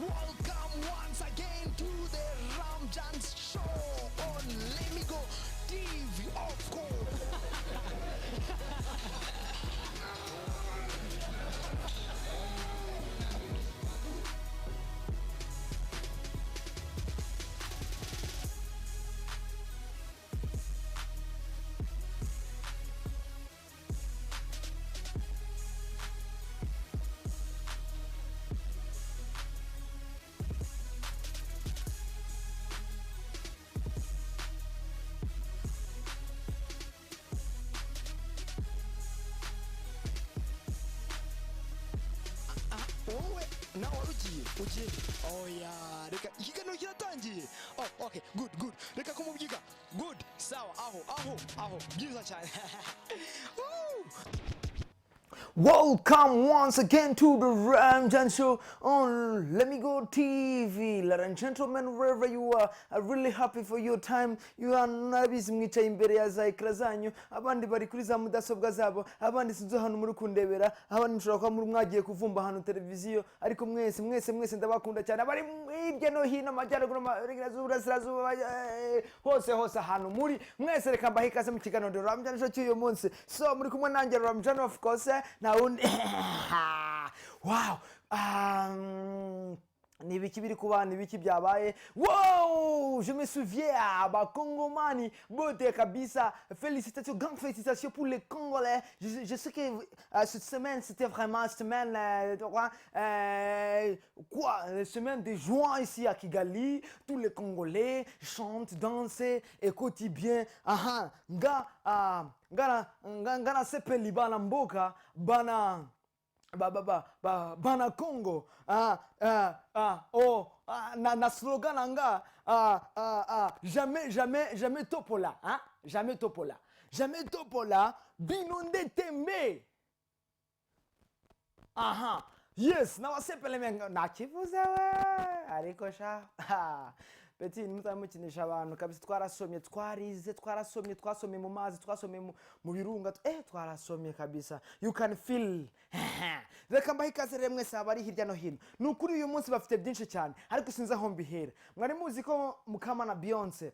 Welcome once again to the Ramjan Show on Lemigo TV, of course. Now ugiye oh yeah reka ikiganiro kiratangiye oh okay good reka kumubyiga good sawa aho byiza cyane. Welcome once again to the Ramjan Show on Lemigo TV. Ladies and gentlemen, wherever you are, I'm really happy for your time. You are nabizi mwicaye imbere ya za ekra zanyu, abandi bari kuri za mudasobwa zabo, abandi sinzo hano muri kundebera, abandi nshobora kuba muri mwagiye kuvumba hano televiziyo, ariko mwese ndabakunda cyane. Abari hirya no hino amajyaruguru y'Uburasirazuba hose hano muri mwese reka mbahe ikaze mu kiganiro Ramjan Show cy'uyu munsi. So muri kumwe nanjye Ramjan, of course. Now, wow, nibiki biri kuba nibiki byabaye. Wow, je me souviens ba Congomani bote kabisa. Félicitations, grandes félicitations pour les Congolais. Je sais que cette semaine c'était vraiment une semaine la semaine de joie ici à Kigali. Tous les Congolais chantent, dansent et quotidien. Aha, ngana sepeli bana mboka bana bana Congo na slogan anga jamais topola, hein? Jamais topola binonde tembe. Aha, yes, na wasepele menga na kivuze we ariko sha Beti mutamukinisha abantu kabisa. Twarasomye twasomye mu mazi, twasomye mu birunga, twarasomye kabisa. You can feel. Reka mbahe ikaze rero mwese abari hirya no hino. Nukuri uyu munsi bafite byinshi cyane, ariko sinzi aho mbihera. Mwari muzi ko Mukamana Beyonce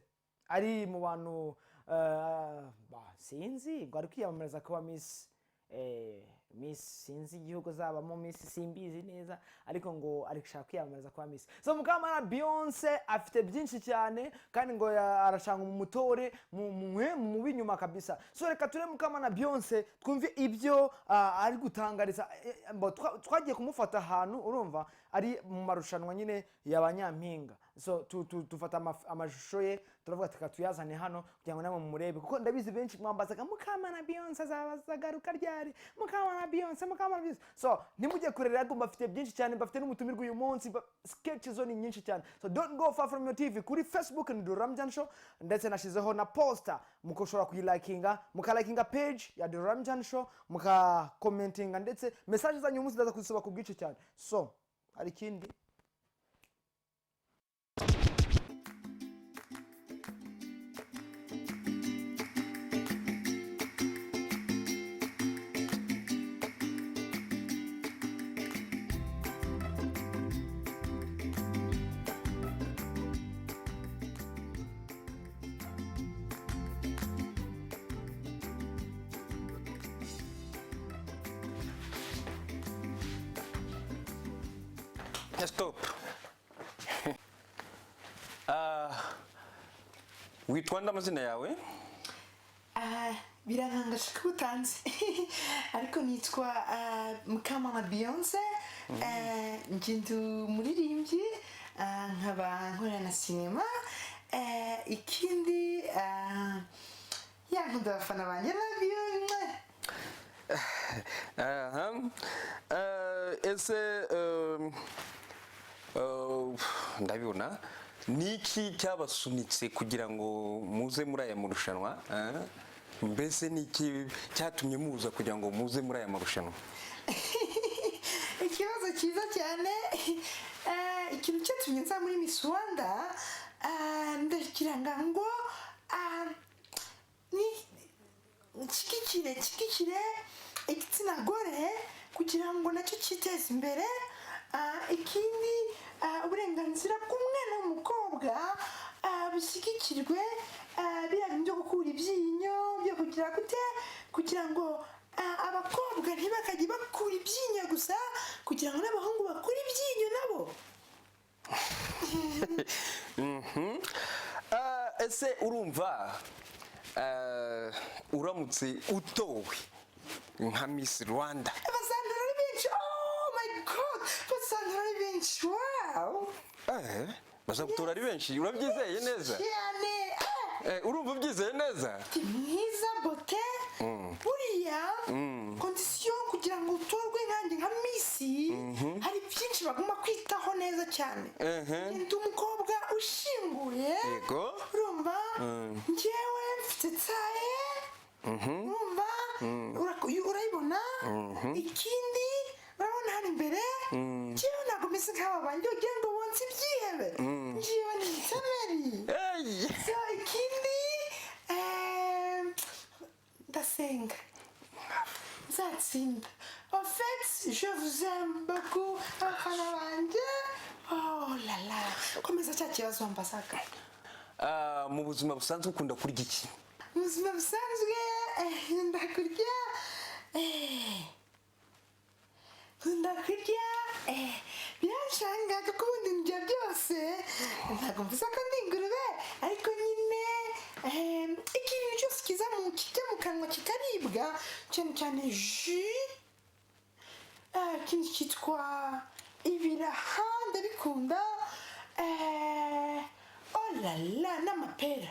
ari mu bantu sinzi ngo ari kwiyamamariza kuba Miss sinzi igihugu zabamo Miss simbizi neza, ariko ngo arishaka kwiyamamariza kwa Miss. So Mukamana Beyonce afite byinshi cyane kandi ngo arashanga umutore mu binyuma kabisa. So reka ture Mukamana Beyonce twumve ibyo ari gutangariza. Twagiye kumufata ahantu urumva ari mu marushanwa nyine y'abanyampinga. So tufata amashusho ye turavuga tukatuyazane hano kugira ngo namwe murebe, kuko ndabizi benshi mwambazaga Mukamana Beyonce azagaruka ryari, Mukamana Beyonce. So nimujye kurera ngo bafite byinshi cyane, bafite n'umutumirwa uyu munsi, sketches zo ni nyinshi cyane. So don't go far from your TV. Kuri Facebook ni The Ramjan Show, ndetse nashizeho na poster mukoshora kuyilikinga, mukalikinga page ya The Ramjan Show, mukakomentinga, ndetse message zanyu umunsi ndaza kuzisoba ku bwinshi cyane. So hari kindi stop. Witwa ndamazina yawe? Birantangaje ko utanze. Ariko nitwa Mukamana Beyonce. Njye umuririmbyi, nkaba nkora na sinema. Ikindi nkunda abafana banjye Ese ndabibona niki cyabasunitse kugira ngo muze muri aya marushanwa? Mbese niki cyatumye muza kugira ngo muze muri aya marushanwa? Ikibazo cyiza cyane. Ikintu cyatumye nza muri Miss Rwanda, ndakiranga ngo ni kikikire igitsina gore kugira ngo nacyo cyiteze imbere. Ikindi uburenganzira bw'umwana w'umukobwa bushyigikirwe, biriya bintu byo gukura ibyinyo byo kugira gute, kugira ngo abakobwa ntibakajye bakura ibyinyo gusa, kugira ngo n'abahungu bakure ibyinyo nabo. ese urumva uramutse utowe nka Miss Rwanda Bazantora ari benshi. Oh my god, bazantora ari benshi. Wow. bazagutora ari benshi, urabyizeye neza? Cyane. urumva ubyizeye neza? Mwiza bote. Buriya kondisiyo kugira ngo utorwe nkanjye nka misi, hari byinshi bagomba kwitaho neza cyane. Ndi umukobwa ushinguye. Yego. Urumva njyewe mfite tsaye. Urumva urayibona. Ikindi urabona hano imbere njyewe ntabwo meze nk'aba bandi ugira ngo bonse ibyihebe. Njyewe ni intemeri. So ikindi ndasenga nzatsinda. En fait, je vous aime beaucoup abafana banjye. Oh la la, komeza cya kibazo wambazaga. mu buzima busanzwe ukunda kurya iki? Mu buzima busanzwe ndakurya biranshangaga ko ubundi ndya byose. Ntabwo mvuze ko ndi ingurube, ariko nyine ikintu cyose kijya mu kanwa kikaribwa, cyane cyane ji, ikindi cyitwa ibiraha ndabikunda, oh la la, n'amapera.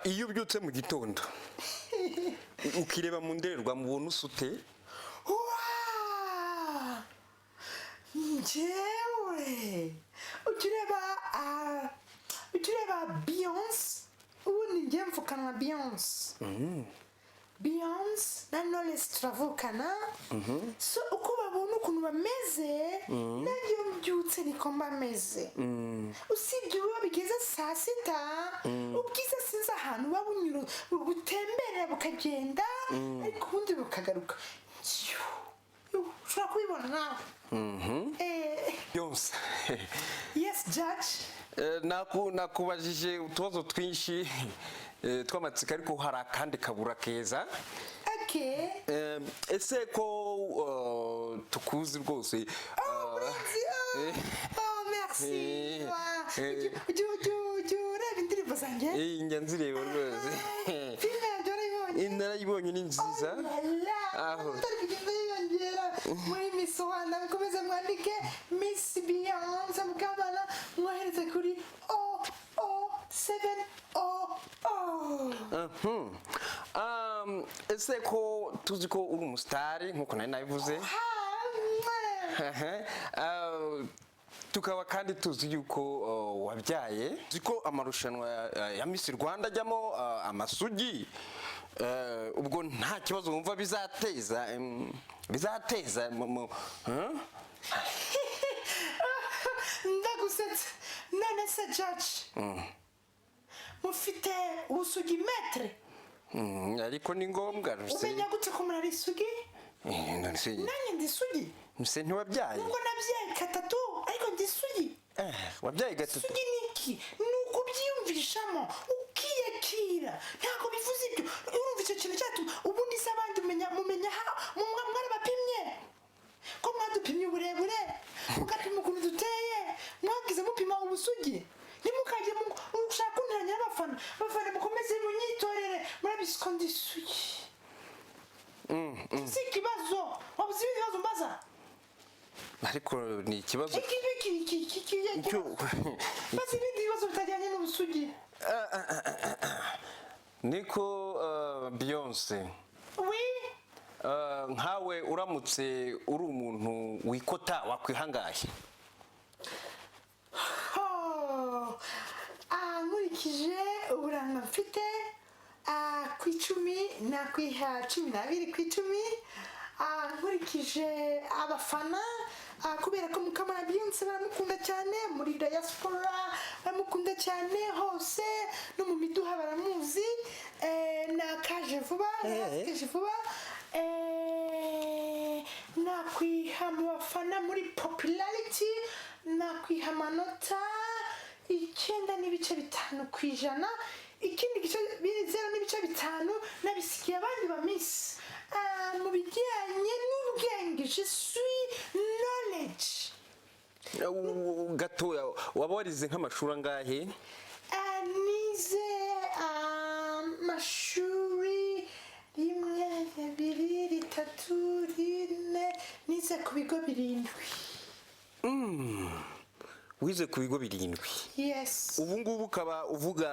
iyo ubyutse mu gitondo ukireba mu ndorerwamo ubona usute? Njyewe ukireba Beyonce, ubundi njye mvukanwa Beyonce. Beyonce na Knowless turavukana. So uko babona ukuntu bameze, nanjye iyo mbyutse niko mba meze. Usibye uba bigeze saa sita, ubwiza sinzi ahantu buba bunyura, butemberera bukagenda, ariko ubundi bukagaruka. Ushobora kubibona nawe. Yose. Yes, Judge. nakubajije utubazo twinshi tw'amatsiko, ariko hari akandi kabura keza. Okay. ese ko tukuzi rwose. Merci. Ujya ureba indirimbo zanjye? njya nzireba rwose. Filime yanjye warayibonye? narayibonye, ni nziza. Utari kugenda yiyongera muri Miss Rwanda, mukomeze mwandike Miss Beyonce Mukamana, mwohereze kuri 00700. ese ko tuzi ko uri umusitari nk'uko nari nabivuze, tukaba kandi tuzi yuko wabyaye, tuzi ko amarushanwa ya Miss Rwanda ajyamo amasugi, ubwo nta kibazo wumva bizateza Ndagusetsa. None se Judge, mufite ubusugi metre? ariko ni ngombwa. Umenya gute ko muri isugi? Nanjye ndi isugi. Mse ntiwabyaye? Nubwo nabyaye gatatu, ariko ndi isugi. Wabyaye gatatu? Isugi ni iki? Ni ukubyiyumvishamo, ukiyakira. Ntabwo bivuze ibyo. Urumva icyo kintu cyatuma ubundi se abandi mumenya mwarabapimye ko mwadupimye uburebure, mugapima ukuntu duteye, mwagize mupima ubusugi. Nimukajye mushaka kunteranya n'abafana mukomeze munyitorere, murabizi ko ndi isugi. Si ikibazo, wabuze ibindi bibazo mbaza? ariko ni ikibazo. Bazi ibindi bibazo bitajyanye n'ubusugi. niko Beyonce, nkawe uramutse uri umuntu wikota wakwihangaye? Nkurikije uburanga mfite ku 10 nakwiha 12 ku 10. Nkurikije abafana, kubera ko Mukamana Beyonce baramukunda cyane, muri diaspora baramukunda cyane, hose no mu miduha baramuzi. Nakaje vuba. nakwiha mu bafana muri popularity nakwiha amanota 9.5 kw'ijana ikindi gice 0.5 nabisikiye abandi ba miss mu bijyanye n'ubwenge je suis knowledge gatoya waba warize nk'amashuri angahe nize amashuri 1 2 3 4 nize ku bigo 7 wize ku bigo 7 yes ubu ngubu ukaba uvuga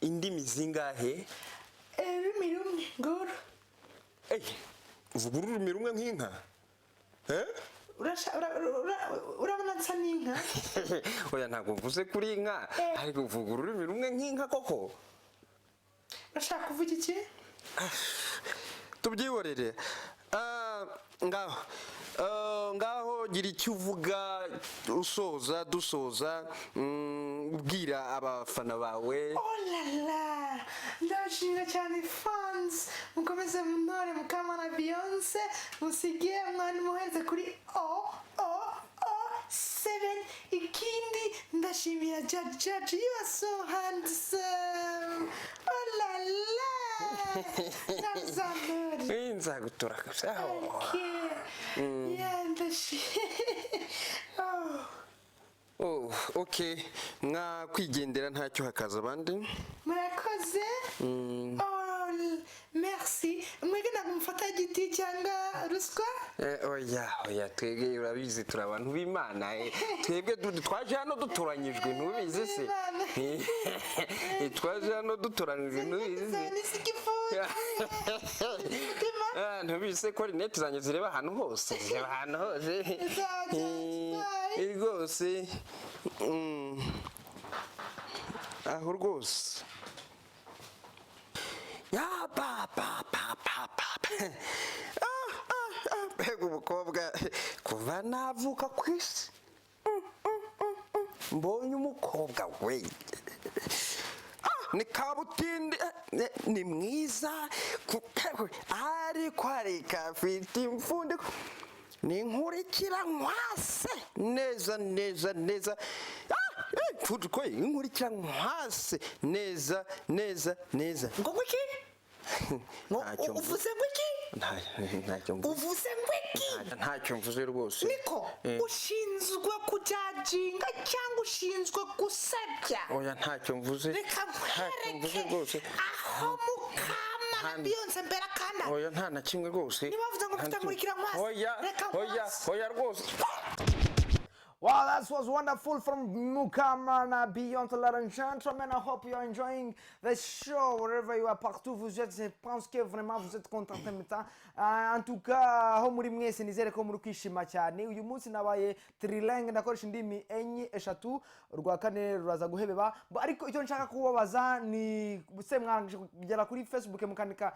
indimi zingahe ururimi rumwe nguru uvuga ururimi rumwe nk'inka urabona nsa n'inka oya ntabwo mvuze kuri inka ariko uvuga ururimi rumwe nk'inka koko urashaka kuvuga iki tubyihorere ngaho gira icyo uvuga dusoza ubwira abafana bawe olala ndabashimira cyane fans mukomeze munore Mukamana Beyonce musigiye mwana muhenze kuri 7 ikindi ndashimira Judge you are so handsome olala ndazamuri nzagutora okay mwakwigendera ntacyo hakaza abandi murakoze merci mwege ntabwo mufata igiti cyangwa ruswa oya twebwe urabizi turi abantu b'Imana twebwe twaje hano dutoranyijwe ntubizi se twaje hano dutoranyijwe ntubizi ntubizi ko rinete zanjye zireba ahantu hose rwose aho rwose mbega umukobwa kuva navuka ku isi mbonye umukobwa we ni kabutindi ni mwiza ariko afite imfundiko ni nkurikira nkwase neza ko inkurikira nkwase neza ngo kuki uvuze ngwiki uvuze ngwiki ntacyo mvuze rwose niko ushinzwe kujajinga cyangwa ushinzwe gusabya oya ntacyo mvuze reka nkwereke aho Mukamana Beyonce mbere akana oya nta na kimwe rwose niba bavuze ngo mfite nkurikira nkwase oya rwose. Wow, that was wonderful from Mukamana Beyonce, ladies and gentlemen. I hope you are enjoying the show wherever you are, partout vous êtes. Je pense que vraiment vous êtes content maintenant. En tout cas, ho muri mwese nizere ko muri kwishima cyane. Uyu munsi nabaye trilingue ndakoresha indimi enye eshatu, rwa kane ruraza guhebeba. Ariko icyo nshaka kubabaza ni buse mwanje kugera kuri Facebook mukandika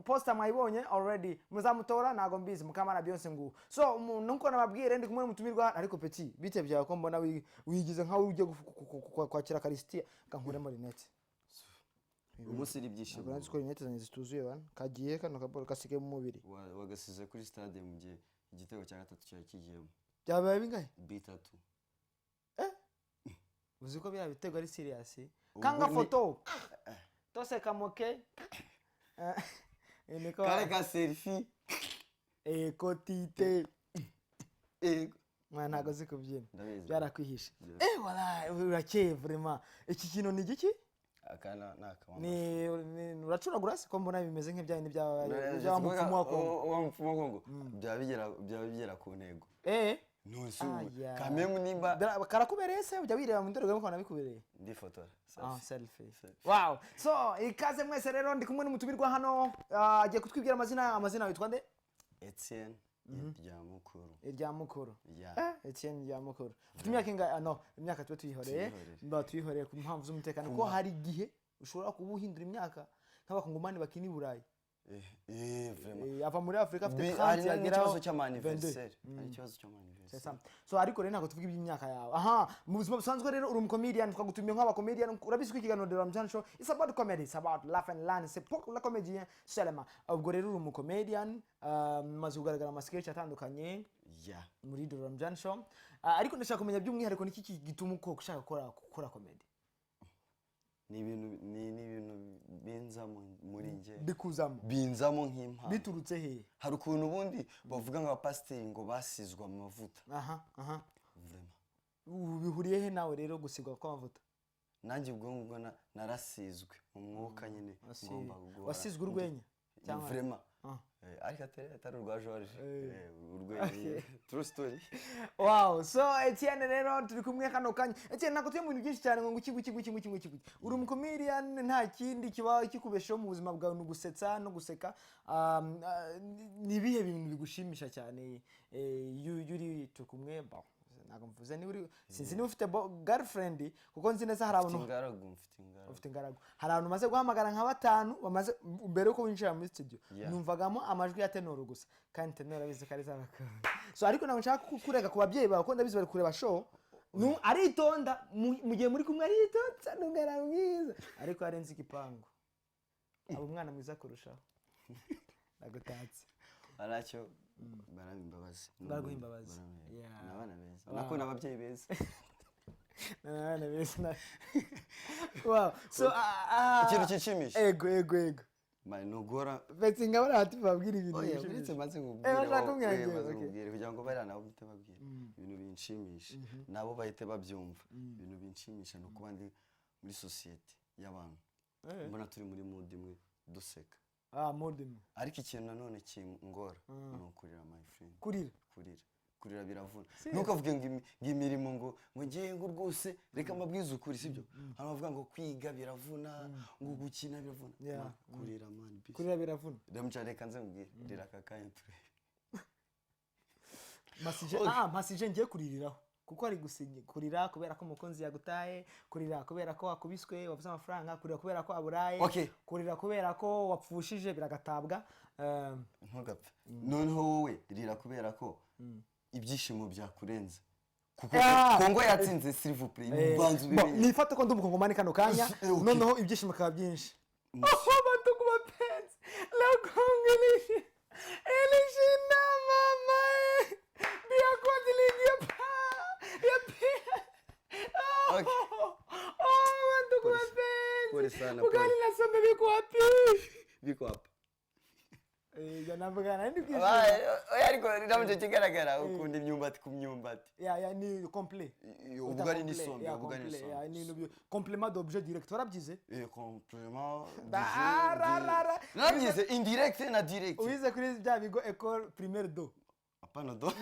posta mwayibonye already. Muzamutora nago mbizi Mukamana Beyonce ngu. So nuko nababwire ndi kumwe n'umutumirwa ariko petit bite byawe ko mbona wigize nkaho ujye kwakira Karistia kankuremo rinete umunsi iri byishimo ubanze ko rinete zanjye zituzuye bana kagiye kano kaboro kasige mu mubiri wagasize kuri stade mu gihe igitego cya gatatu cyakigiyemo byabaye bingahe B3 uzi ko bya bitego ari serious kanga foto tose kamoke niko kare ka selfie kotite mwana ntago zi kubyina byarakwihisha wala urakeye vraiment iki kintu ni giki akana nakama ni uracuragura se ko mbona bimeze nk'ibyane bya mupfumu wako byabigera ku ntego nusu kamemu nimba karakubereye se ujya wireba mu ndorerwamo ko nabikubereye ndi fotora selfie wow so ikaze mwese rero ndi kumwe n'umutumirwa hano agiye kutwibwira amazina witwa nde Etienne irya mukuru Etienne irya mukuru ufite imyaka ingahe no imyaka tuba tuyihoreye ku mpamvu z'umutekano ko hari igihe ushobora kuba uhindura imyaka nk'abakongomani bakina i Burayi vraiment ava muri Afrika afite hari 30 yageraho n'ikibazo cy'amaniverseri hari ikibazo C'est cy'amaniverseri ça. So ariko rero ntabwo tuvuga iby'imyaka yawe. Aha, mu buzima busanzwe rero uri umucomedian, twagutumiye nk'abakomedian, urabizi ko ikiganiro The Ramjan Show it's about comedy, it's about laugh and learn, c'est pour la comédien seulement. Ubwo rero uri umucomedian, maze kugaragara mu sketch atandukanye yeah muri The Ramjan Show. Ariko ndashaka kumenya by'umwihariko niki gituma uko ushaka gukora comedy. ni ibintu binzamo muri nge Bikuzamo. binzamo nk'impano Biturutse he? hari ukuntu ubundi bavuga nk'abapasiteri ngo basizwe amavuta Aha. vraiment Bihuriye he nawe rero gusigwa kw'amavuta? nanjye ubwo ngubwo narasizwe mu mwuka nyine ngomba guhora Wasizwe urwenya cyangwa vraiment ariko atari urwa George urwenya true story. Wow, so Etienne rero turi kumwe kano kanya. Etienne nako tuye mu bintu byinshi cyane ngo nguki. Uri umucomedian, nta kindi kiba kikubesheho mu buzima bwawe n'ugusetsa no guseka. Ni bihe bintu bigushimisha cyane yuri tukumwe ba ntabwo mvuze ni uri sinzi ni ufite girlfriend kuko nzi neza hari abantu ufite ingaragu hari abantu maze guhamagara nka batanu bamaze mbere uko winjira muri studio numvagamo amajwi ya tenor gusa kandi tenor abizi kari zabakora. So ariko ntabwo nshaka kurega ku babyeyi bawe ko ndabizi bari kureba show aritonda mu gihe muri kumwe aritonda n'ungara mwiza ariko arenze igipangu abo umwana mwiza kurushaho nagutatse aracyo baramimbabazi baraguhimbabazi nabana beza nakona ababyeyi beza nabana beza. Wow, so ikintu kicishimisha ego nugora betinga barati babwira ibintu uretse maze nkubwire kugira ngo bari nabo bite babwira ibintu binshimisha nabo bahite babyumva ibintu binshimisha no kuba ndi muri society y'abantu mbona turi muri mood imwe duseka modern ariko ikintu nanone kingora no kurira my friend kurira biravuna ntukavuge ngo imirimo ngo ngiye ngo rwose reka mabwiza ukuri sibyo hano bavuga ngo kwiga biravuna ngo gukina biravuna kurira man kurira biravuna ndamca reka nze mbwire rira kakanye masije ngiye kuririraho kuko ari kurira kubera ko umukunzi yagutaye, kurira kubera ko wakubiswe wavuze amafaranga, kurira kubera ko aburaye, kurira kubera ko wapfushije biragatabwa. Ntugapfe noneho wowe rira kubera ko ibyishimo byakurenze kuko Kongo yatsinze s'il vous plaît banzu bimenye nifata ko ndumukongomani kano kanya noneho ibyishimo kaba byinshi. Abantu kubapenzi la Congolese elishina mama bia kwadilingia pa ya pia abantu kubapenzi ugali nasombe biko hapa yanavugana ndi kwisi ariko ndamuje kigaragara ukunda imyumbati ku myumbati ya ni complet ubugari ni sombe ubugari ni sombe ya ni complément d'objet direct warabyize complément nabyize indirect na direct ubize kuri bya bigo école primaire do apana do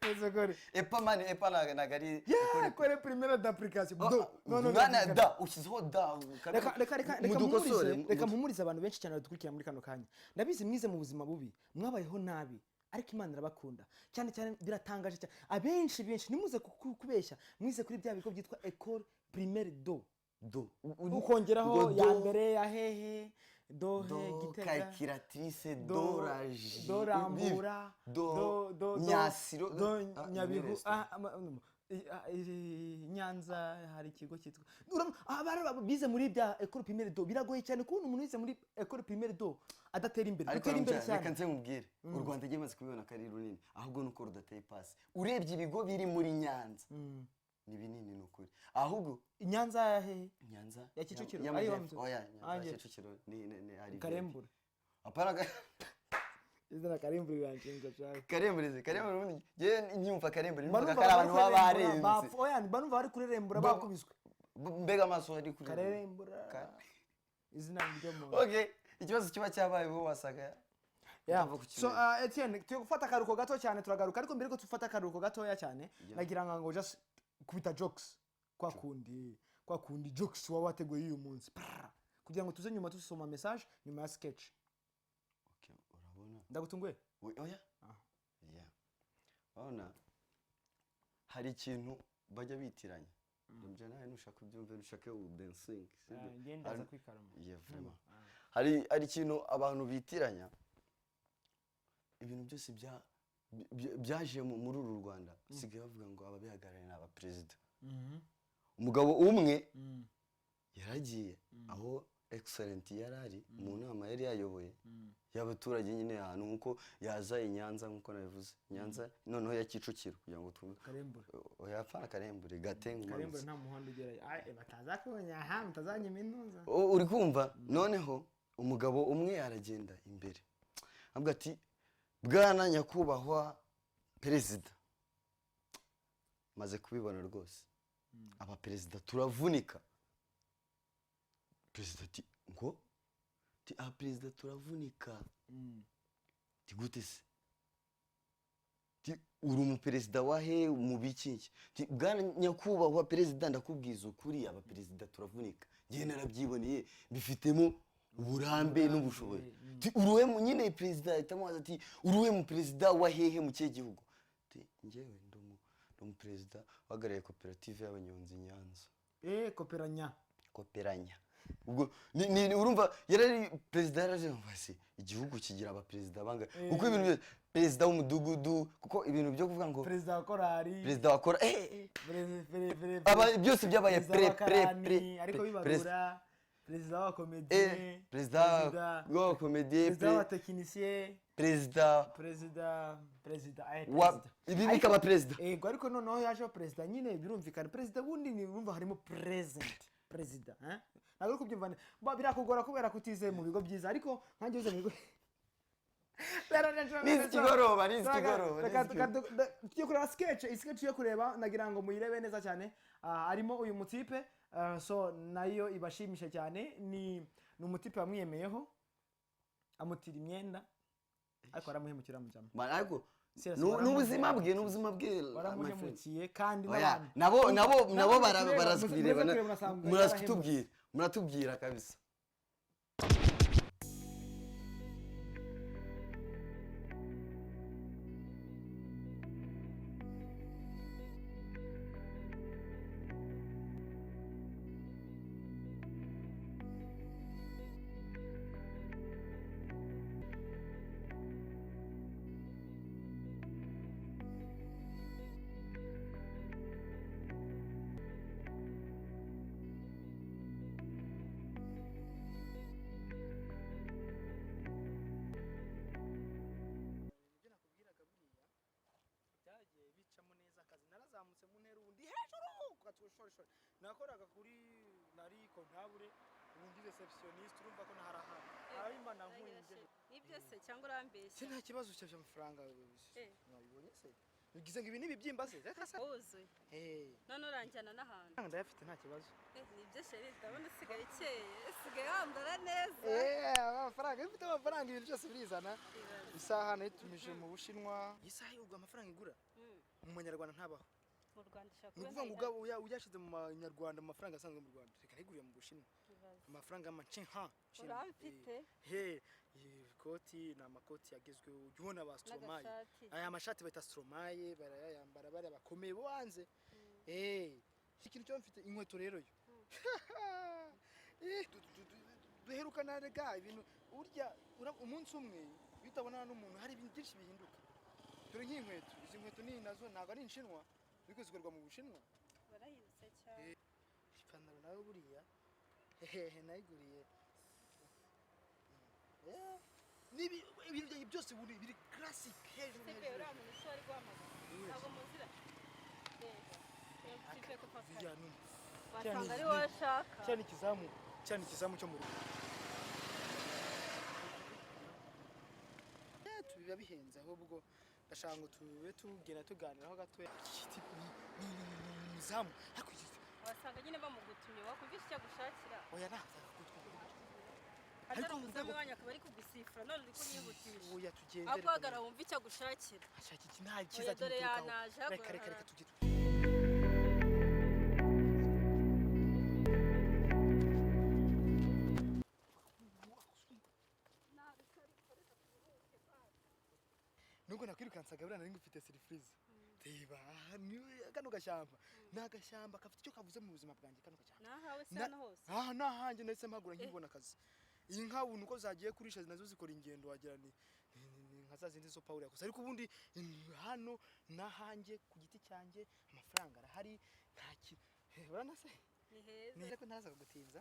ezekore epamani epana nagari école primaire d'application do no da ukizo da reka mpumurize abantu benshi cyane badukurikira muri kano kanya ndabizi mwize mu buzima bubi mwabayeho nabi ariko Imana irabakunda cyane cyane biratangaje cyane abenshi nimuze kubeshya mwize kuri bya bigo byitwa école primaire do ukongeraho ya mbere ya hehe do Gitega calculatrice do rambura do nyasiro do nyabihu Nyanza hari ikigo cyitwa bize muri bya école primaire do biragoye cyane kubona umuntu wize muri école primaire do adatera imbere atera imbere cyane reka nze mubwire u Rwanda ryamaze kubibona kari runini ahubwo nuko rudateye pass urebye ibigo biri muri Nyanza ni binini nukuri ahubwo Nyanza ya he Nyanza ya Kicukiro oya Nyanza Kicukiro ni ari Karembure aparaga izina Karembure yanshinja cyane Karembure je nyumva Karembure numva kari abantu babarenze oya banumva bari kurerembura bakubiswe mbega amaso ari kuri Karembura izina ryo mu okay ikibazo kiba cyabaye bo wasaga so Etienne tuye gufata akaruko gato cyane turagaruka ariko mbere ko tufata akaruko gatoya cyane nagira ngo just kubita jokes kwa kundi jokes wa wateguye uyu munsi kugira ngo tuze nyuma tusoma message nyuma ya sketch. Okay urabona ndagutunguye oya ona hari ikintu bajya bitiranya ndumva nawe nushaka kubyumva nushaka u dancing ngenda za kwikarama vraiment hari ikintu abantu bitiranya ibintu byose byaje muri uru Rwanda sigaye bavuga ngo ababihagarariye n'abaperezida umugabo umwe yaragiye aho excellent yarari mu nama yari yayoboye y'abaturage nyine ahantu nkuko yaza i Nyanza nkuko nabivuze Nyanza noneho ya Kicukiro kugira ngo Karembure oyapfana Karembure Gatenga Karembure nta muhanda ugerayo batazakunya mutazanyima intuza uri kumva noneho umugabo umwe aragenda imbere avuga ati bwana nyakubahwa perezida maze kubibona rwose aba perezida turavunika perezida ati ngo perezida turavunika gute se uri umuperezida wahe mu biki bwana nyakubahwa perezida ndakubwiza ukuri aba perezida turavunika ngiye narabyiboneye bifitemo uburambe n'ubushobozi uruwe nyine perezida ahitamubaza ati uruwe mu perezida wa hehe mu kihe gihugu njyewe ndi umuperezida uhagarariye koperative y'abanyonzi Nyanza koperanya ubwo urumva yarari perezida yaraje basi igihugu kigira abaperezida banga kuko ibintu byose perezida w'umudugudu kuko ibintu byo kuvuga ngo perezida wa korari perezida wa kora byose byabaye ariko bibarura perezida wa komedie perezida wa komedie perezida wa tekinisiye perezida ibi bikaba perezida yego ariko noneho yaje perezida nyine birumvikana perezida bundi ni urumva harimo perezida ntabwo uri kubyumva birakugora kubera kutizeye mu bigo byiza ariko nkanjye uze mu bigo n'ikigoroba tugiye kureba sketch yo kureba nagira ngo muyirebe neza cyane arimo uyu mutipe so nayo ibashimisha cyane ni umutipe wamwiyemeyeho amutira imyenda ariko aramuhemukira mujama ariko n'ubuzima bwe waramuhemukiye kandi nabo barazwireba muratubwira kabisa nakoraga kuri nari kontabure ubundi receptionist urumva ko naharaha abimana nkunje nibyo se cyangwa urambeshya nta kibazo cy'amafaranga nabibonye se bigize ngo ibi ni bibyimba se wuzuye none uranjyana n'ahantu ndayafite nta kibazo nibyo sheri ndabona usigaye ukeye usigaye wambara neza amafaranga iyo ufite amafaranga ibintu byose birizana isaha nayitumije mu Bushinwa isaha y'ubwo amafaranga igura mu Manyarwanda ntabaho mu Rwanda ni ukuvuga ngo uyashize mu Manyarwanda mu mafaranga asanzwe mu Rwanda reka niguriye mu Bushinwa amafaranga y'amancenha urabifite ikoti ni amakoti yagezweho ujya ubona ba Stromae aya mashati bayita Stromae barayambara bari abakomeye bo hanze ikintu cyo mfite inkweto rero yo duherukana rega ibintu urya umunsi umwe bitabona n'umuntu hari ibintu byinshi bihinduka dore nk'inkweto izi nkweto ni nazo ntabwo ari inshinwa ariko zikorwa mu Bushinwa barahindutse cyane ipantaro nawe buriya nayiguriye ibintu byanjye byose biri classic hejuru uriya muntu ushobora ari guhamagara ntabwo muzira wasanga ari wowe ashaka cyane ikizamu cyo mu rugo biba bihenze ahubwo ndashaka ngo tube tugenda tuganiraho gatoya izamu wasanga nyine bamugutumye wakumvisha icyo gushakira oya atari umuzamu wanyu akaba ari kugusifura none uri kumwihutisha oya tugendere aho guhagarara wumva icyo gushakira ashaka iki nta cyiza dore yanaje reka tugire nubwo nakwirukansaga buriya nari ngufite surprise reba kano gashyamba ni agashyamba gafite icyo kavuze mu buzima bwanjye kano gashyamba nahawe se hano hose nahanjye nahise mpagura nkibona akazi inka ubu uko zagiye kurisha nazo zikora ingendo wagira ni nka za zindi zo Paul yakoze ariko ubundi hano nahanjye ku giti cyanjye amafaranga arahari nta kintu urana se ni heza neza ko ntaza kugutinza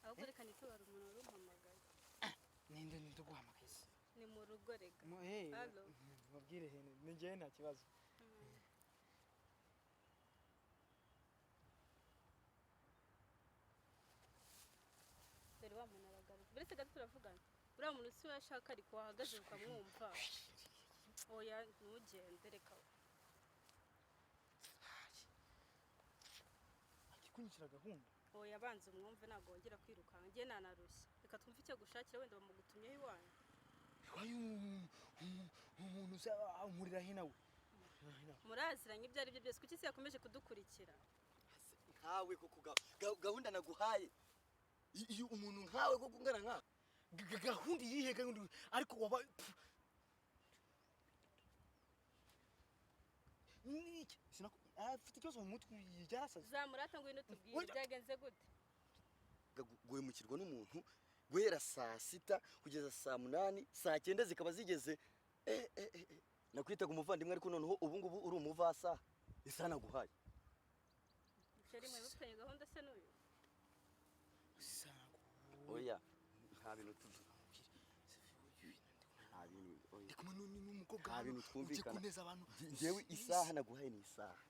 ahubwo reka nitubara umuntu wari umpamagaye ninde guhamagaye ni mu rugo rega Allo mubwire hene ni njye nta kibazo dore wa muntu aragaruka mbere se gato turavugana uriya muntu si we yashaka ariko wahagaze ukamwumva oya ntugende reka akikunyikira gahunda oya banza umwumve ntabwo wongera kwirukanka njye nanarushye reka twumve icyo gushakira wenda bamugutumyeho iwanyu wayo umuntu umurira he nawe muraziranye ibyo ari byo byose kuki se yakomeje kudukurikira nkawe koko gahunda naguhaye iyo umuntu nkawe koko ungana nka gahunda yihe gahunda ariko waba niki afite ikibazo mu mutwe yarasaze zamurata ngo ino tubwire byagenze gute guhemukirwa n'umuntu guhera saa 6 kugeza saa 8 saa 9 zikaba zigeze nakwitaga umuvandimwe ariko noneho ubu ngubu uri umuvasa isa naguhaye sheri mwe mufitanye gahunda se n'uyu oya nta bintu n'umukobwa nta bintu twumvikana kuneza abantu njyewe isaha naguhaye ni isaha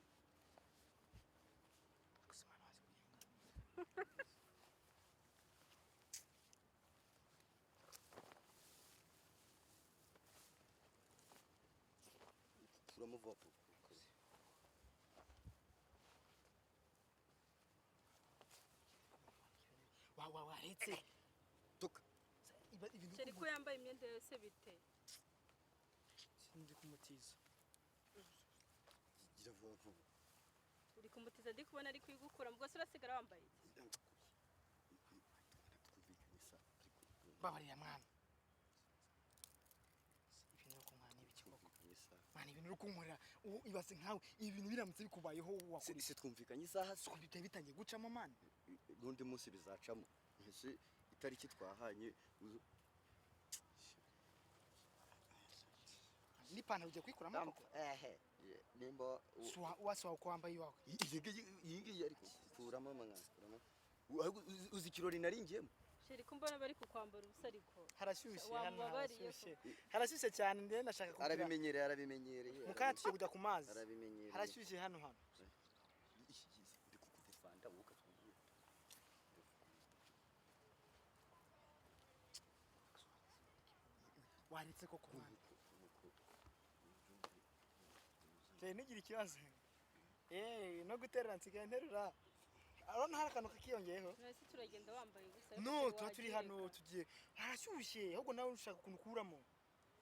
turamuva waretse tuka sheri ko yambaye imyenda yose bite sinzi kumutiza gira vuba vuba uri kumutiza ndi kubona ari kwigukura mbwo se urasigara wambaye babarira mwana ibintu uko mwana ibikiboko mwana ibintu uko nkorera ibase nkawe ibintu biramutse bikubayeho wakuri se twumvikanye isaha so bitangiye gucamo mwana n'undi munsi bizacamo ese itariki twahanye n'ipantaro ugiye kwikuramo koko nimba wase uko wambaye iwawe iyi ngiyi ariko kuramo mwana kuramo uzi ikirori naringiyemo sheri ko mbona bari kukwambara ubusa ariko harashyushye wamubabariye harashyushye cyane ndende ndashaka kugira arabimenyereye mukanya tugiye kujya ku mazi arabimenyereye harashyushye hano ndi kukudefanda wowe ukatubwira waretse koko mwana ntigira ikibazo no guterura nsigaye nterura urabona hari akantu kakiyongeyeho nasi turagenda wambaye ubusa no tuba turi hano tugiye harashyushye ahubwo nawe ushaka ukuntu ukuramo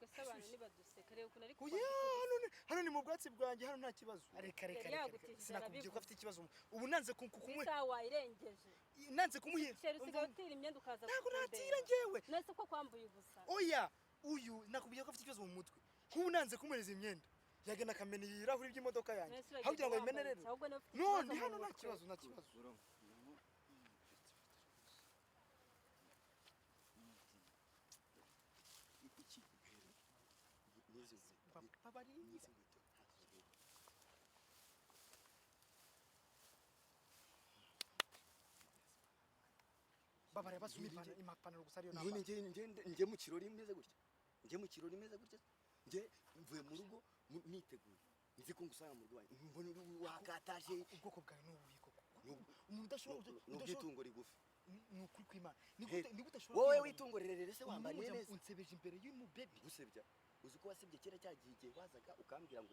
gusa abantu nibaduseka reba ukuntu ari hano ni mu bwatsi bwanjye hano nta kibazo reka sinakubwiye ko afite ikibazo ubu nanze kumuha isaha wayirengeje nanze kumuha sheri usigaye utira imyenda ukaza ntabwo natira njyewe nese ko kwambuye ubusa oya uyu nakubwiye ko afite ikibazo mu mutwe nk'ubu nanze kumuhereza imyenda yagenda akamena ibirahuri by'imodoka yanjye aho kugira ngo bimene rero none hano nta kibazo babare basumi imapantaro gusa ariyo namba njye mu kirori imeze gutya njye mvuye mu rugo niteguye nzi ko ngusanga mu rugo mbona wakataje ubwoko bwawe n'ubuye koko umuntu udashobora n'ubwitungo rigufi ni ukuri kw'Imana ni gute ashobora wowe witungorerere se wambaye neza unsebeje imbere y'umubebi gusebya uzi ko wasebye kera cyagiye igihe wazaga ukambwira ngo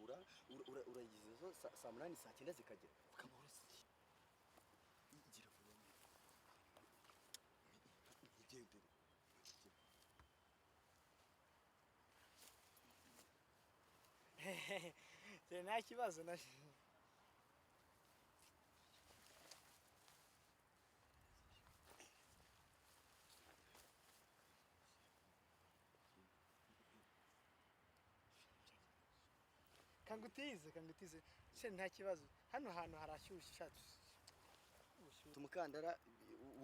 urayigezeho saa 8 saa 9 zikagera ukamahoro gira vuba igendere nta kibazo kangutize nta kibazo hano hantu harashyushye tumukandara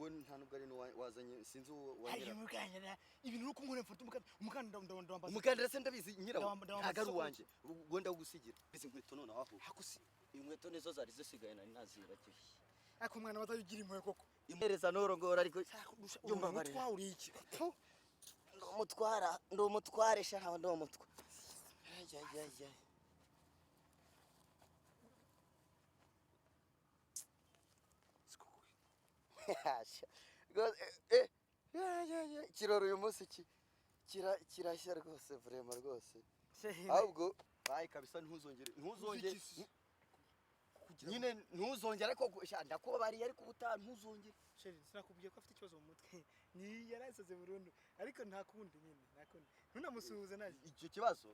uwo nta nubwo ari wazanye sinzi uwo ayo wanyira mukanya ibintu uko nkore mfata umukandara ndambaza umukandara se ndabizi nyirawo Ndawambaza ntago ari isoko. uwanjye ubwo ndawugusigira izi nkweto none aho hakusi inkweto nizo zari zisigaye nari nazibagiwe ako mwana batagira impuhwe koko impereza norongora ariko yumva mutwara iki ndi umutware sha ntawe ndi umutwa kiroro uyu munsi kirashya rwose vrema rwose ahubwo bayi kabisa ntuzongere nyine ntuzongere ariko ndakubabariye ariko ubutaha ntuzongere sheri sinakubwiye ko afite ikibazo mu mutwe ni yarasaze burundu ariko nta kundi nyine nta kundi ntunamusuhuze naje icyo kibazo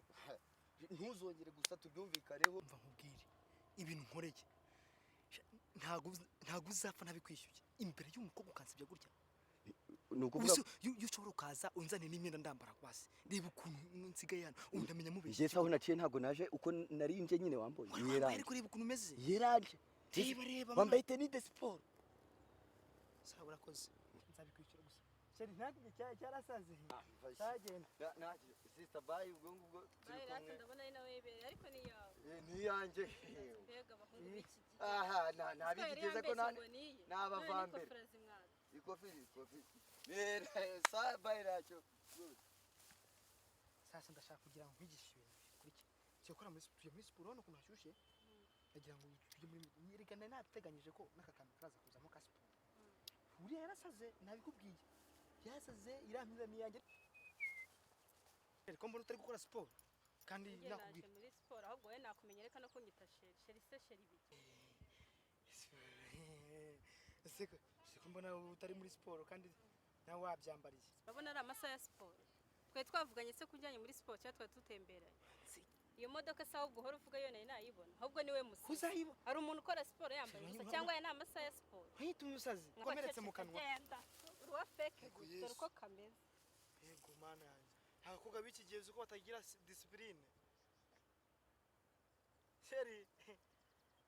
ntuzongere gusa tubyumvikaneho mva nkubwire ibintu nkoreye ntago uzapfa ntabikwishyuye imbere y'umukobwa ukansibya gutya ni ukuvuga iyo ushobora ukaza unzane n'imyenda ndambara kwasi reba ukuntu nsigaye hano ubu ndamenya mubeshya njye saho naciye ntabwo naje uko narinje nyine wamboye ariko reba ukuntu umeze yeranje reba wambaye tennis de sport sawa urakoze nzabikwishyura gusa sheri ntabwo cyarasaze cyagenda naje sister bye ubwo ngubwo bayi rata ndabona ari nawe yibere ariko ni yawe niyanjye mbega abahungu b'iki gihe aha nabigeze ko n'abavambere ikofi ikofi sa bye racyo sasa ndashaka kugira ngo nkwigishe ibintu bikurikira cyo gukora muri siporo hano ukuntu hashyushye ndagira ngo tujye muri nyirigana nateganyije ko n'aka kantu kaza kuzamo ka siporo uriya yarasaze nabikubwiye yasaze irampiza niyanjye ko mbona utari gukora siporo kandi nakubwiye muri siporo ahubwo we nakumenya reka no kunyita sheri biki siko mbona utari muri siporo kandi nawe wabyambariye urabona ari amasaha ya siporo twari twavuganye se kujyanye muri siporo cyangwa twari dutemberanye iyo modoka se ahubwo uhora uvuga yo nayo nayibona ahubwo niwe musazi uzayibona hari umuntu ukora siporo yambaye ubusa cyangwa aya ni amasaha ya siporo nkahita umusazi ukomeretse mu kanwa uruwa feke dore uko kameze yego mana yanjye abakobwa b'iki gihe uzi ko batagira disipurine sheri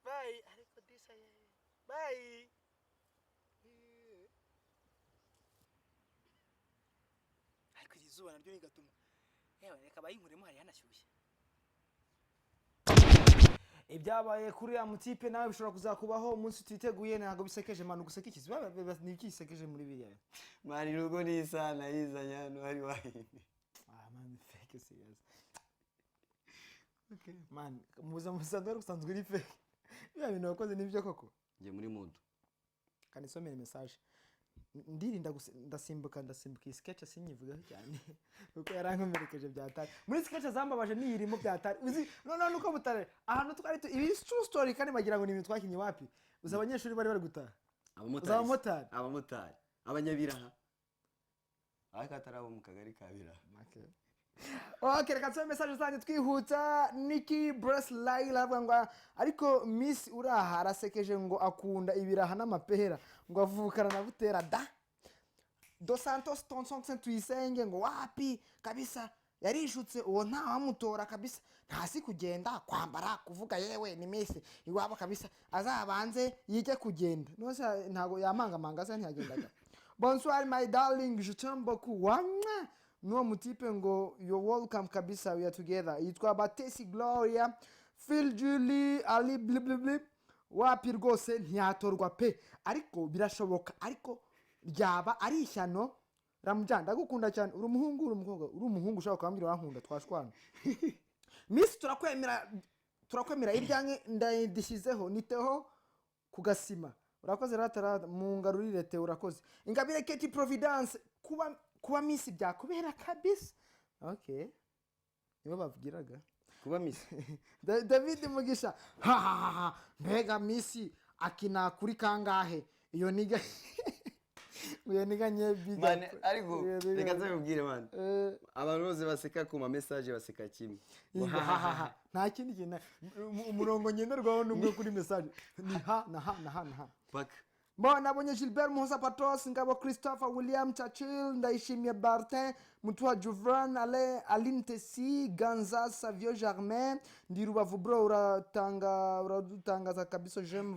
bayi ariko disa ye bayi ariko iri zuba naryo rigatuma yewe reka bayinkuremo hari hanashyushye ibyabaye kuri ya mutipe nawe bishobora kuzakubaho umunsi utiteguye ntabwo bisekeje manu guseka ikizi ni ikisekeje muri biriya mari rugo ni isana yizanya hano hari wahine man fake serious okay man muza musanzwe rusanzwe uri fake ya bintu wakoze nibyo koko nje muri mood kandi somera message ndirinda ndasimbuka sketch sinyivugaho cyane kuko yarankomerekeje byatari muri sketch zambabaje niyirimo byatari uzi none uko butare ahantu twari ibi true story kandi bagira ngo ni ibintu twakinye wapi uza abanyeshuri bari gutaha abamotari abanyabiraha ariko atarabo mu kagari ka biraha okay reka nsome message zanjye twihuta Nikki Breslay avuga ngo ariko Miss uraha arasekeje ngo akunda ibiraha n'amapera ngo avukana na Butera da Dos Santos Tonson Tuyisenge ngo wapi kabisa yarishutse uwo nta wamutora kabisa ntasi kugenda kwambara kuvuga yewe ni Miss iwabo kabisa azabanze yige kugenda nose ntago yamangamanga se ntiyagendaga Bonsoir my darling je t'aime beaucoup wamwa nuwo mutipe ngo you're welcome kabisa we are together yitwa Batesi Gloria Phil Julie Ali blibli wapi rwose ntiyatorwa pe ariko birashoboka ariko ryaba ari ishyano ramujanda gukunda cyane uri umuhungu uri umukobwa uri umuhungu ushaka kwambira wankunda twashwana Miss turakwemera iryange ndayidishizeho niteho kugasima urakoze ratara mu ngarurire te urakoze Ingabire Keti Providence kuba Miss byakubera kabisa okay nibo bavugiraga kuba Miss David Mugisha mbega Miss akina kuri kangahe iyo niga nyebiga man ariko reka nzabibwire man abantu bose baseka ku ma message baseka kimwe nta kindi kintu umurongo ngenderwaho n'umwe kuri message ni ha na ha paka nabonye Gilbert Muhoza Patros Ngabo Christopher William Churchill Ndayishimiye Bartin Mutwa Juvran Aline Tessi Ganza Savio Germain ndi Rubavu bro uradutangaza kabisa j'aime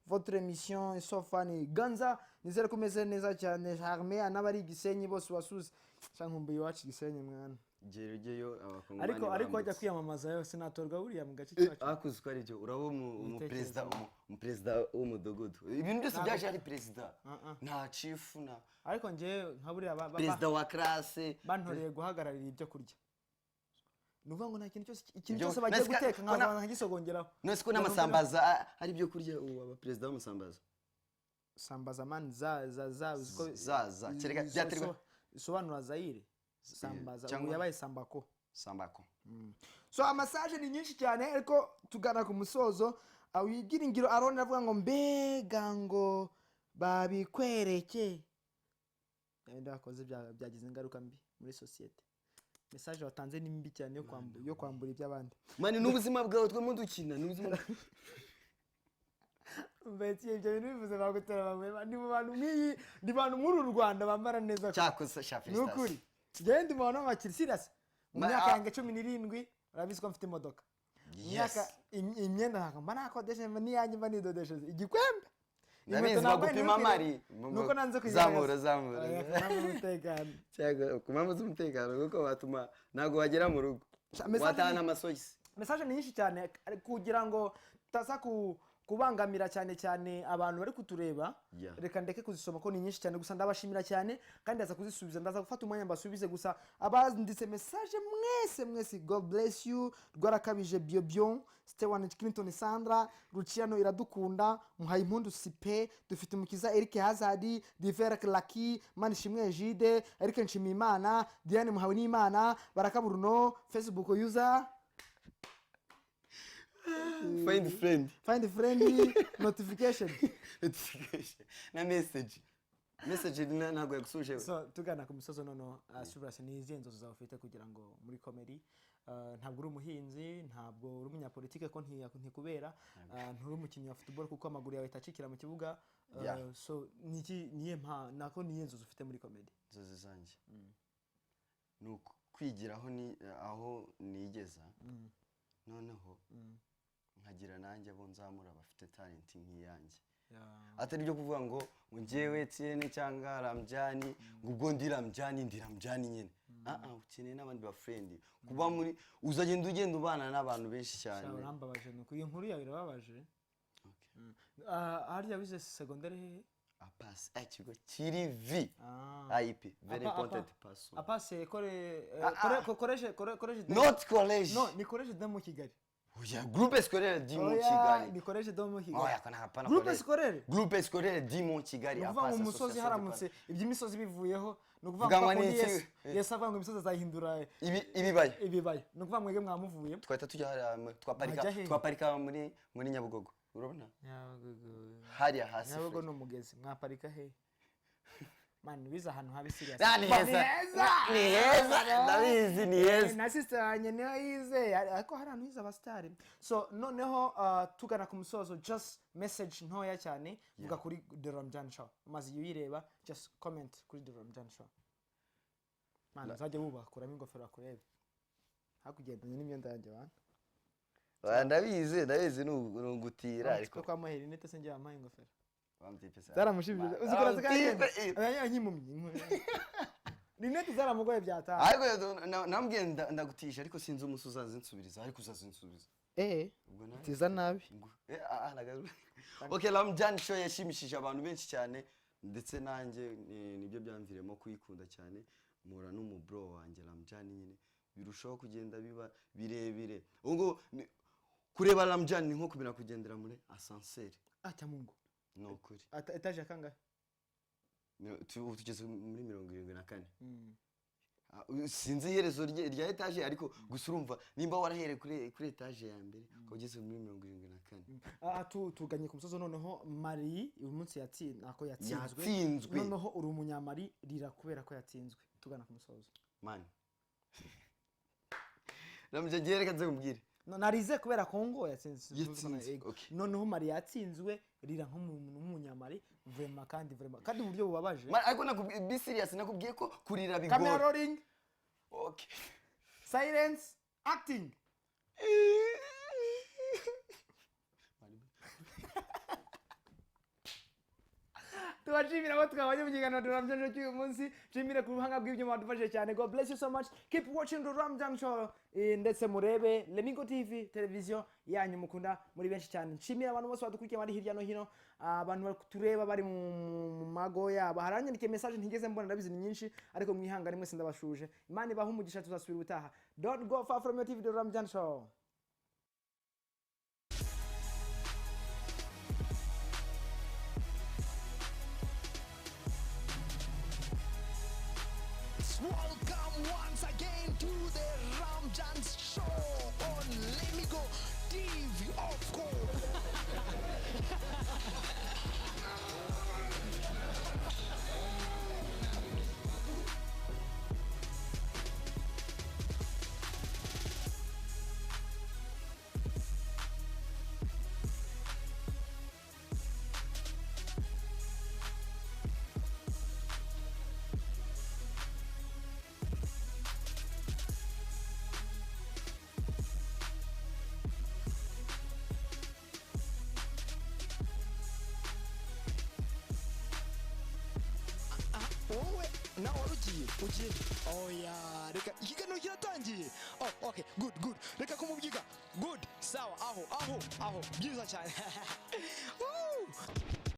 votre émission est so funny Ganza nizere ko umeze neza cyane Charme n'abari Gisenyi bose wasuze cyangwa nkumbuye iwacu Gisenyi mwana geregeyo abakongomani ariko ajya kwiyamamaza yose natorwa buriya mu gace cyacu akuzi ko aribyo urabo umuperezida w'umudugudu ibintu byose byaje ari perezida nta chief na ariko nje nka buriya perezida wa classe bantoreye guhagararira ibyo kurya nuvuga ngo nta ikintu cyose bagiye guteka nkagisogongeraho none ko n'amasambaza ari byo kurya ubu aba perezida w'umusambaza sambaza man za kereka byaterwa isobanura Zaire sambaza ubu yabaye sambako so amasaje ni nyinshi cyane ariko tugana ku musozo awigiringiro Aroni avuga ngo mbega ngo babikwereke yenda bakoze byagize ingaruka mbi muri societe message watanze ni mbi cyane yo kwambura iby'abandi mani n'ubuzima bwawe twe mudukina n'ubuzima mbese ibyo bintu bivuze bagutera bamwe ni mu bantu nk'iyi ni bantu muri uru Rwanda bambara neza cyakoze shafistas n'ukuri genda umuntu w'amakiri serious mu myaka yanjye 17 urabizi ko mfite imodoka imyaka imyenda ntakamba nakodeshe niyanjye mba nidodeshe igikwembe ndabizi bagupima mari nuko nanze zamura umutekano cyangwa ku mpamvu z'umutekano kuko batuma ntago wagera mu rugo watana amasogisi message ni nyinshi cyane kugira ngo tasa kubangamira cyane abantu bari kutureba reka ndeke kuzisoma ko ni nyinshi cyane gusa ndabashimira cyane kandi ndaza kuzisubiza ndaza gufata umwanya mbasubize gusa abanditse message mwese God bless you Rwarakabije Biobio Stewan Clinton Sandra Luciano Iradukunda Muhayimpundu Sipe dufite umukiza Eric Hazard Diverk Lucky Manishimwe Jide Eric Nshimimana Diane Muhawe n'Imana Baraka Bruno Facebook user find friend notification na message ntabwo yagusuje so tugana ku misozo nono Subirase ni izenzo zizafite kugira ngo muri comedy ntabwo uri umuhinzi ntabwo uri umunyapolitike ko ntikubera nturi umukinnyi wa football kuko amaguru yawe itacikira mu kibuga so niye nako niye nzo zifite muri comedy zoze zanje nuko kwigiraho ni aho nigeza noneho nkagira nanjye abo nzamura bafite talent nk'iyanjye atari byo kuvuga ngo ngewe Tiene cyangwa Ramjani ubwo ndi Ramjani nyine ukeneye n'abandi ba friend kuba muri ugenda ubana n'abantu benshi cyane urambabaje nuko iyo nkuru yawe irababaje harya wize secondaire hehe Apas ikigo kiri V IP very important person Apas college not college no ni college de mu Kigali oya groupe scolaire di mu Kigali ni college de mu Kigali oya kana hapana groupe scolaire di mu Kigali Apas association umusozi haramutse iby'imisozi bivuyeho no kuvuga ngo yes avuga ngo imisozi azahindura ibibaya no kuvuga mwege mwamuvuye twahita tujya twaparika muri Nyabugogo urabona Nyabugogo hariya hasi Nyabugogo no mugezi mwaparika he man biza ahantu habi serious ni heza ndabizi ni heza na sister yanjye niyo yize ariko hari ahantu hiza abastari so noneho tugana ku musozo just message ntoya cyane vuga kuri The Ramjani Show maze iyo uyireba just comment kuri The Ramjani Show man zajya bubakuramo ingofero akurebe hakugendanye n'imyenda yanjye bana ndabizi nungutira ariko kwa Maheri nete se ngiye amaye ingofero bamtipesa zaramushibije uzikora zikagenda nk'impumyi Linete zaramugoye byataha ariko nambwiye ndagutisha ariko sinzi umuso uzazinsubiriza ariko uzazinsubiza ubwo tiza nabi okay Ramjani Show yashimishije abantu benshi cyane ndetse nanjye nibyo byamviremo kuyikunda cyane mura n'umubro wanjye Ramjani nyine birushaho kugenda biba birebire ubwo kureba Ramjani nko kubira kugendera muri ascenseur Mungu no kuri etaje kangahe tugeze muri 74 sinzi iherezo rya etage ariko gusa urumva nimba warahere kuri etage ya mbere kugeze muri 74 tuganye ku musozo noneho Mari uyu munsi yatsinzwe noneho uri umunyamari rira kubera ko yatsinzwe tugana ku musozo man namje gereka nze kumbwire narize kubera Kongo yatsinzwe noneho Mari yatsinzwe rira nk'umunyamari vraiment kandi uburyo bubabaje ariko be serious nakubwiye ko kurira bigora camera rolling okay silence acting tubashimira abo twabanye mu kiganiro Ramjan cy'uyu munsi nshimire ku buhanga bw'ibyuma badufashije cyane. God bless you so much, keep watching the Ramjan show ndetse murebe Lemigo TV televiziyo yanyu mukunda muri benshi cyane. Nshimira abantu bose badukurikiye bari hirya no hino, abantu tureba bari mu mago yabo. Haranyandike message ntigeze mbona, ndabizi ni nyinshi ariko mwihangane mwese ndabashuje. Imana ibahe umugisha, tuzasubira ubutaha. Don't go far from your TV, the Ramjan show. Welcome once again to the Ramjan show on Lemigo TV, of course. wowe nawe wari ugiye oya reka ikiganiro kiratangiye. Oh okay, good reka kumubyiga good sawa aho byiza cyane. Woo!